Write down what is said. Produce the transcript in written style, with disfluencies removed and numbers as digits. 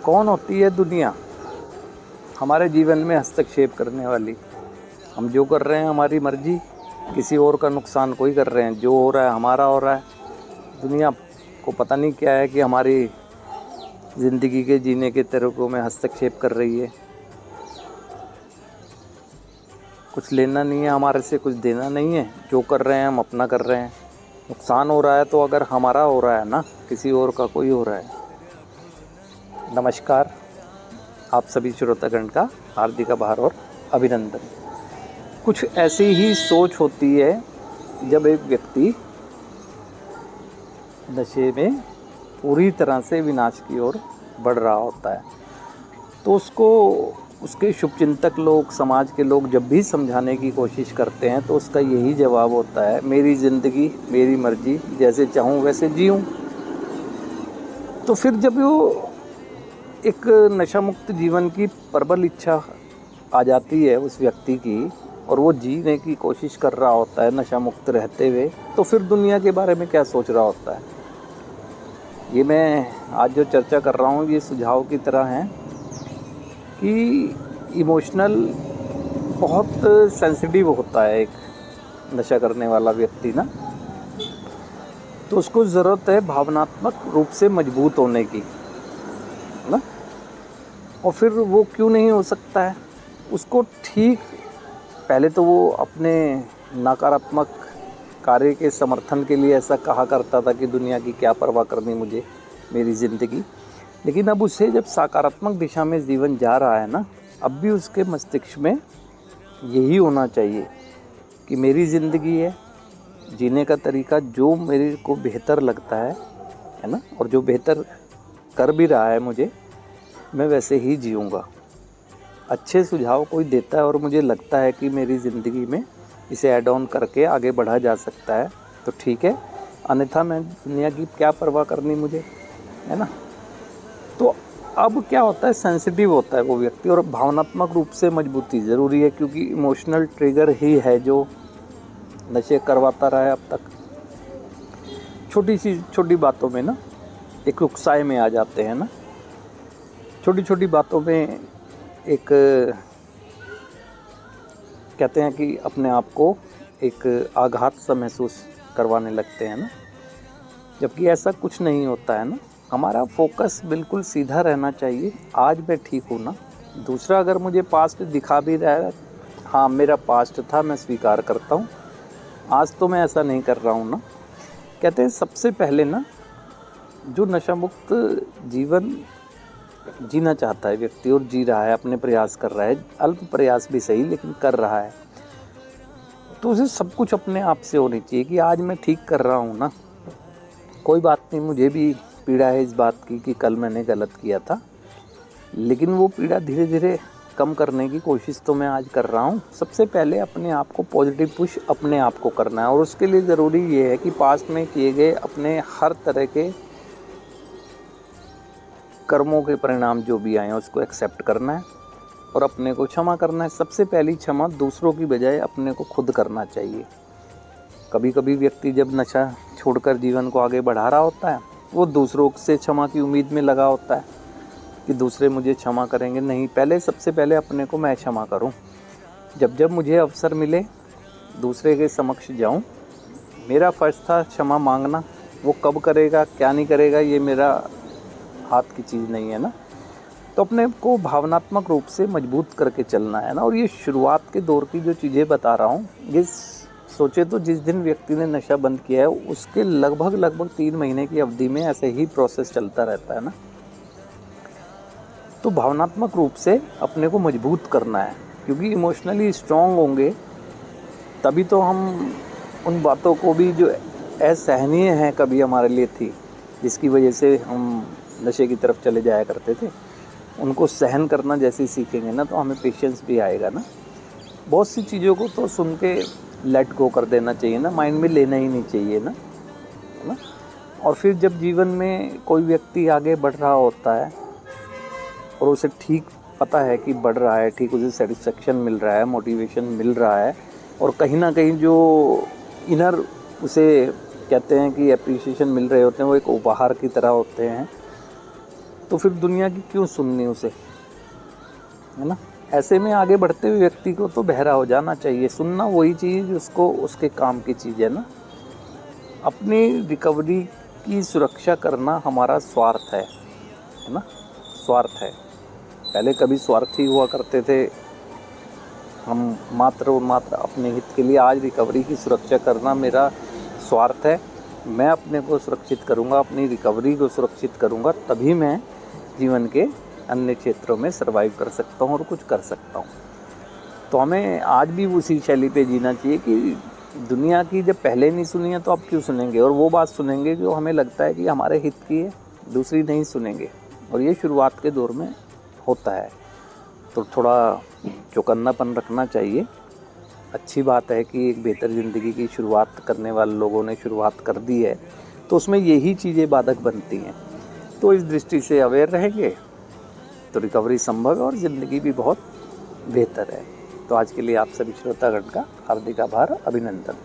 कौन होती है दुनिया हमारे जीवन में हस्तक्षेप करने वाली? हम जो कर रहे हैं हमारी मर्जी, किसी और का नुकसान कोई कर रहे हैं, जो हो रहा है हमारा हो रहा है। दुनिया को पता नहीं क्या है कि हमारी ज़िंदगी के जीने के तरीक़ों में हस्तक्षेप कर रही है। कुछ लेना नहीं है हमारे से, कुछ देना नहीं है, जो कर रहे हैं हम अपना कर रहे हैं। नुकसान हो रहा है तो अगर हमारा हो रहा है ना, किसी और का कोई हो रहा है। नमस्कार, आप सभी श्रोतागण का हार्दिक आभार और अभिनंदन। कुछ ऐसी ही सोच होती है जब एक व्यक्ति नशे में पूरी तरह से विनाश की ओर बढ़ रहा होता है, तो उसको उसके शुभचिंतक लोग, समाज के लोग जब भी समझाने की कोशिश करते हैं तो उसका यही जवाब होता है, मेरी ज़िंदगी मेरी मर्जी, जैसे चाहूँ वैसे जीऊँ। तो फिर जब वो एक नशा मुक्त जीवन की प्रबल इच्छा आ जाती है उस व्यक्ति की और वो जीने की कोशिश कर रहा होता है नशा मुक्त रहते हुए, तो फिर दुनिया के बारे में क्या सोच रहा होता है। ये मैं आज जो चर्चा कर रहा हूँ ये सुझाव की तरह है कि इमोशनल बहुत सेंसिटिव होता है एक नशा करने वाला व्यक्ति ना, तो उसको ज़रूरत है भावनात्मक रूप से मजबूत होने की ना। और फिर वो क्यों नहीं हो सकता है उसको ठीक? पहले तो वो अपने नकारात्मक कार्य के समर्थन के लिए ऐसा कहा करता था कि दुनिया की क्या परवाह करनी मुझे, मेरी ज़िंदगी। लेकिन अब उसे जब सकारात्मक दिशा में जीवन जा रहा है ना, अब भी उसके मस्तिष्क में यही होना चाहिए कि मेरी ज़िंदगी है, जीने का तरीका जो मेरे को बेहतर लगता है ना, और जो बेहतर कर भी रहा है मुझे, मैं वैसे ही जीऊँगा। अच्छे सुझाव कोई देता है और मुझे लगता है कि मेरी ज़िंदगी में इसे ऐड ऑन करके आगे बढ़ा जा सकता है तो ठीक है, अन्यथा मैं दुनिया की क्या परवाह करनी मुझे, है ना। तो अब क्या होता है, सेंसिटिव होता है वो व्यक्ति और भावनात्मक रूप से मजबूती ज़रूरी है, क्योंकि इमोशनल ट्रिगर ही है जो नशे करवाता रहा है अब तक। छोटी बातों में ना एक रुखसाई में आ जाते हैं ना, छोटी बातों में एक कहते हैं कि अपने आप को एक आघात सा महसूस करवाने लगते हैं ना, जबकि ऐसा कुछ नहीं होता है ना। हमारा फोकस बिल्कुल सीधा रहना चाहिए, आज मैं ठीक हूँ ना। दूसरा अगर मुझे पास्ट दिखा भी रहा है, हाँ मेरा पास्ट था, मैं स्वीकार करता हूँ, आज तो मैं ऐसा नहीं कर रहा हूँ ना। कहते हैं सबसे पहले ना, जो नशा मुक्त जीवन जीना चाहता है व्यक्ति और जी रहा है, अपने प्रयास कर रहा है, अल्प प्रयास भी सही लेकिन कर रहा है, तो उसे सब कुछ अपने आप से होनी चाहिए कि आज मैं ठीक कर रहा हूँ ना। कोई बात नहीं, मुझे भी पीड़ा है इस बात की कि कल मैंने गलत किया था, लेकिन वो पीड़ा धीरे धीरे कम करने की कोशिश तो मैं आज कर रहा हूँ। सबसे पहले अपने आप को पॉजिटिव पुश अपने आप को करना है, और उसके लिए ज़रूरी ये है कि पास्ट में किए गए अपने हर तरह के कर्मों के परिणाम जो भी आए हैं उसको एक्सेप्ट करना है और अपने को क्षमा करना है। सबसे पहली क्षमा दूसरों की बजाय अपने को खुद करना चाहिए। कभी कभी व्यक्ति जब नशा छोड़कर जीवन को आगे बढ़ा रहा होता है, वो दूसरों से क्षमा की उम्मीद में लगा होता है कि दूसरे मुझे क्षमा करेंगे। नहीं, पहले सबसे पहले अपने को मैं क्षमा करूं। जब मुझे अवसर मिले दूसरे के समक्ष जाऊं, मेरा फ़र्ज़ था क्षमा मांगना। वो कब करेगा क्या नहीं करेगा ये मेरा हाथ की चीज़ नहीं है ना। तो अपने को भावनात्मक रूप से मजबूत करके चलना है ना। और ये शुरुआत के दौर की जो चीज़ें बता रहा हूँ, ये सोचे तो जिस दिन व्यक्ति ने नशा बंद किया है उसके लगभग 3 महीने की अवधि में ऐसे ही प्रोसेस चलता रहता है ना। तो भावनात्मक रूप से अपने को मजबूत करना है, क्योंकि इमोशनली स्ट्रॉन्ग होंगे तभी तो हम उन बातों को भी जो असहनीय हैं कभी हमारे लिए थी, जिसकी वजह से हम नशे की तरफ चले जाया करते थे, उनको सहन करना जैसे सीखेंगे ना, तो हमें पेशेंस भी आएगा ना। बहुत सी चीज़ों को तो सुन के लेट गो कर देना चाहिए ना, माइंड में लेना ही नहीं चाहिए ना, है ना। और फिर जब जीवन में कोई व्यक्ति आगे बढ़ रहा होता है और उसे ठीक पता है कि बढ़ रहा है, ठीक उसे सेटिस्फेक्शन मिल रहा है, मोटिवेशन मिल रहा है, और कहीं ना कहीं जो इनर उसे कहते हैं कि एप्रिसिएशन मिल रहे होते हैं, वो एक उपहार की तरह होते हैं, तो फिर दुनिया की क्यों सुननी उसे, है ना। ऐसे में आगे बढ़ते हुए व्यक्ति को तो बहरा हो जाना चाहिए। सुनना वही चीज़ उसको उसके काम की चीज़ है ना। अपनी रिकवरी की सुरक्षा करना हमारा स्वार्थ है ना, स्वार्थ है। पहले कभी स्वार्थी हुआ करते थे हम, मात्र और मात्र अपने हित के लिए। आज रिकवरी की सुरक्षा करना मेरा स्वार्थ है। मैं अपने को सुरक्षित करूँगा, अपनी रिकवरी को सुरक्षित करूँगा, तभी मैं जीवन के अन्य क्षेत्रों में सर्वाइव कर सकता हूँ और कुछ कर सकता हूँ। तो हमें आज भी उसी शैली पे जीना चाहिए कि दुनिया की जब पहले नहीं सुनी है तो अब क्यों सुनेंगे, और वो बात सुनेंगे जो हमें लगता है कि हमारे हित की है, दूसरी नहीं सुनेंगे। और ये शुरुआत के दौर में होता है, तो थोड़ा चौकन्नापन रखना चाहिए। अच्छी बात है कि एक बेहतर ज़िंदगी की शुरुआत करने वाले लोगों ने शुरुआत कर दी है, तो उसमें यही चीज़ें बाधक बनती हैं। तो इस दृष्टि से अवेयर रहेंगे तो रिकवरी संभव है और ज़िंदगी भी बहुत बेहतर है। तो आज के लिए आप सभी श्रोतागण का हार्दिक आभार, अभिनंदन।